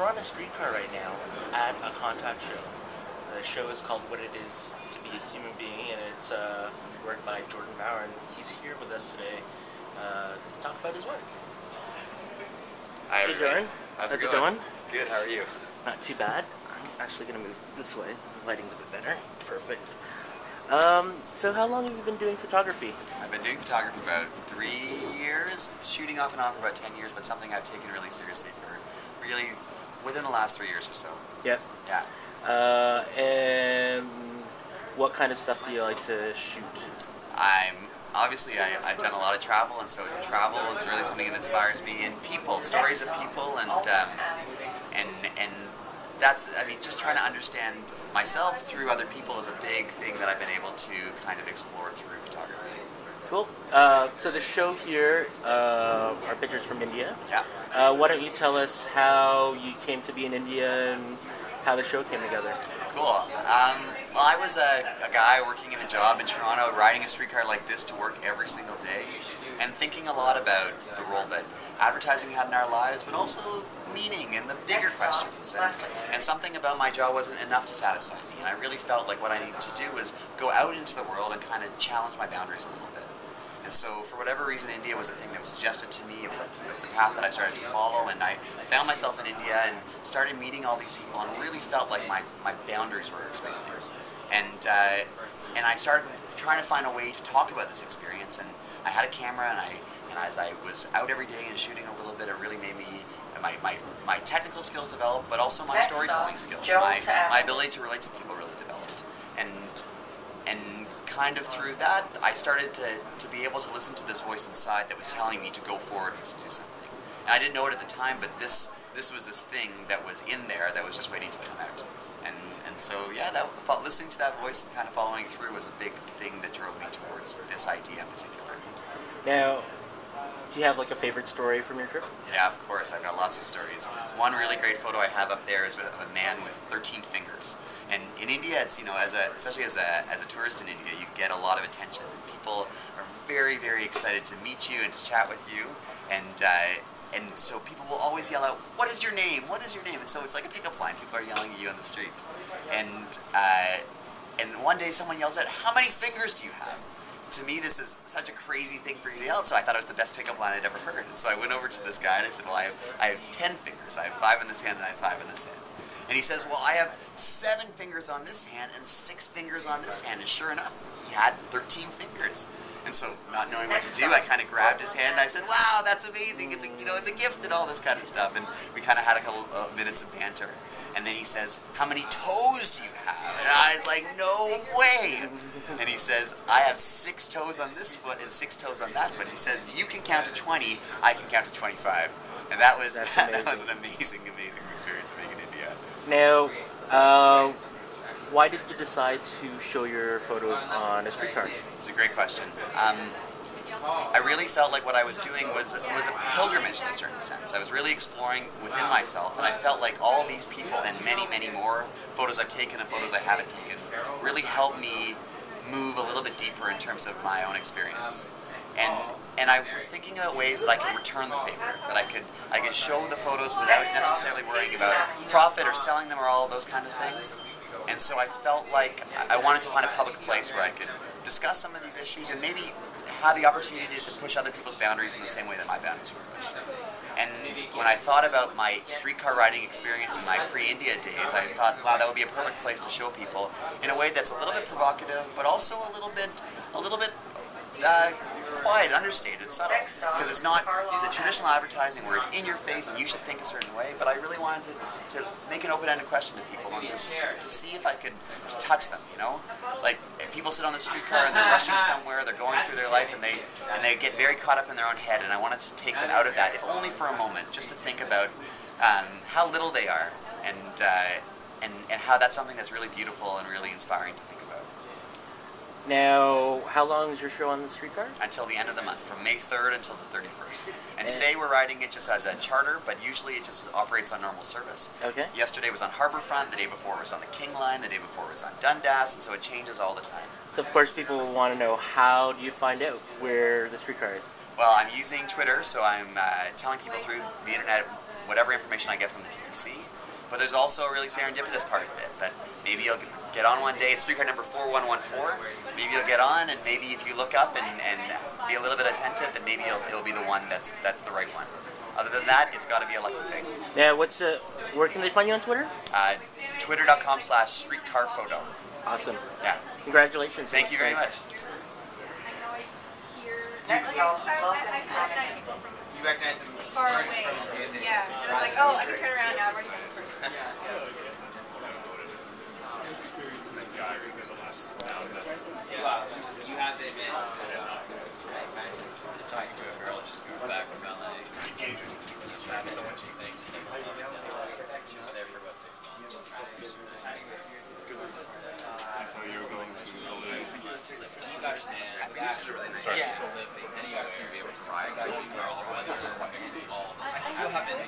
we're on a streetcar right now at a contact show. The show is called What It Is to Be a Human Being, and it's worked by Jordan Bauer, and he's here with us today to talk about his work. Hi, Hey, Jordan. How's it going? Good, how are you? Not too bad. I'm actually going to move this way. The lighting's a bit better. Perfect. So how long have you been doing photography? I've been doing photography about 3 years, shooting off and on for about 10 years, but something I've taken really seriously for really within the last 3 years or so. Yep. Yeah. And what kind of stuff do you like to shoot? I've done a lot of travel, and so travel is really something that inspires me, and people, stories of people, and that's, just trying to understand myself through other people is a big thing that I've been able to kind of explore through photography. Cool. So the show here are pictures from India. Yeah. Why don't you tell us how you came to be in India and how the show came together? Cool. Well, I was a guy working in a job in Toronto, riding a streetcar like this to work every single day, and thinking a lot about the role that advertising had in our lives, but also meaning and the bigger questions. And something about my job wasn't enough to satisfy me, and I really felt like what I needed to do was go out into the world and kind of challenge my boundaries a little bit. And so, for whatever reason, India was a thing that was suggested to me. It was a path that I started to follow, and I found myself in India and started meeting all these people, and really felt like my boundaries were expanding. And I started trying to find a way to talk about this experience. And I had a camera, and as I was out every day and shooting a little bit, it really made me my technical skills develop, but also my storytelling skills, my ability to relate to people really developed. And kind of through that, I started to be able to listen to this voice inside that was telling me to go forward and to do something. And I didn't know it at the time, but this was this thing that was in there that was just waiting to come out. And so, yeah, listening to that voice and kind of following through was a big thing that drove me towards this idea in particular. Now, do you have like a favorite story from your trip? Yeah, of course. I've got lots of stories. One really great photo I have up there is with a man with 13 fingers. And in India, it's, especially as a tourist in India, you get a lot of attention. People are very, very excited to meet you and to chat with you. And so people will always yell out, "What is your name? What is your name?" And so it's like a pickup line. People are yelling at you on the street. And one day someone yells out, "How many fingers do you have?" To me, this is such a crazy thing for you to yell, so I thought it was the best pickup line I'd ever heard. And so I went over to this guy and I said, "Well, I have 10 fingers. I have 5 in this hand and I have 5 in this hand." And he says, "Well, I have 7 fingers on this hand and 6 fingers on this hand." And sure enough, he had 13 fingers. And so, not knowing what to do, I kind of grabbed his hand and I said, "Wow, that's amazing. It's a gift," and all this kind of stuff. And we kind of had a couple of minutes of banter. And then he says, "How many toes do you have?" And I was like, "No way!" And he says, "I have 6 toes on this foot and 6 toes on that foot." He says, "You can count to 20, I can count to 25. And that was an amazing, amazing experience of being in India. Now, why did you decide to show your photos on a streetcar? It's a great question. I really felt like what I was doing was a pilgrimage in a certain sense. I was really exploring within myself, and I felt like all these people and many, many more photos I've taken and photos I haven't taken really helped me move a little bit deeper in terms of my own experience. And I was thinking about ways that I could return the favor, that I could show the photos without necessarily worrying about profit or selling them or all of those kind of things. And so I felt like I wanted to find a public place where I could discuss some of these issues and maybe have the opportunity to push other people's boundaries in the same way that my boundaries were pushed. And when I thought about my streetcar riding experience in my pre-India days, I thought, wow, that would be a perfect place to show people in a way that's a little bit provocative, but also a little bit quiet, understated, subtle. Because it's not the traditional advertising where it's in your face and you should think a certain way, but I really wanted to make an open-ended question to people and to see if I could touch them, Like, people sit on the streetcar and they're rushing somewhere, they're going through their life, and they get very caught up in their own head, and I wanted to take them out of that, if only for a moment, just to think about how little they are, and how that's something that's really beautiful and really inspiring to think about. Now, how long is your show on the streetcar? Until the end of the month, from May 3rd until the 31st. And today we're riding it just as a charter, but usually it just operates on normal service. Okay. Yesterday was on Harbourfront, the day before was on the King Line, the day before was on Dundas, and so it changes all the time. So of course people will want to know, how do you find out where the streetcar is? Well, I'm using Twitter, so I'm telling people through the internet whatever information I get from the TTC. But there's also a really serendipitous part of it, that maybe you'll get on one day, it's streetcar number 4114, maybe you'll get on, and maybe if you look up and be a little bit attentive, then maybe it'll be the one that's the right one. Other than that, it's got to be a lucky thing. Yeah, where can they find you on Twitter? Twitter.com/streetcarphoto. Awesome. Yeah. Congratulations. Thank you very much. I recognize people from You recognize them far first away. from the music. Yeah, and I'm like, oh, I can turn around now. I've already done this. Well, you have the advantage. I was talking to a girl just moved back from LA. That's so much things. She was there for about 6 months. So you're going to build it. She's like, you understand. Yeah. And you got to be able to ride. I still haven't.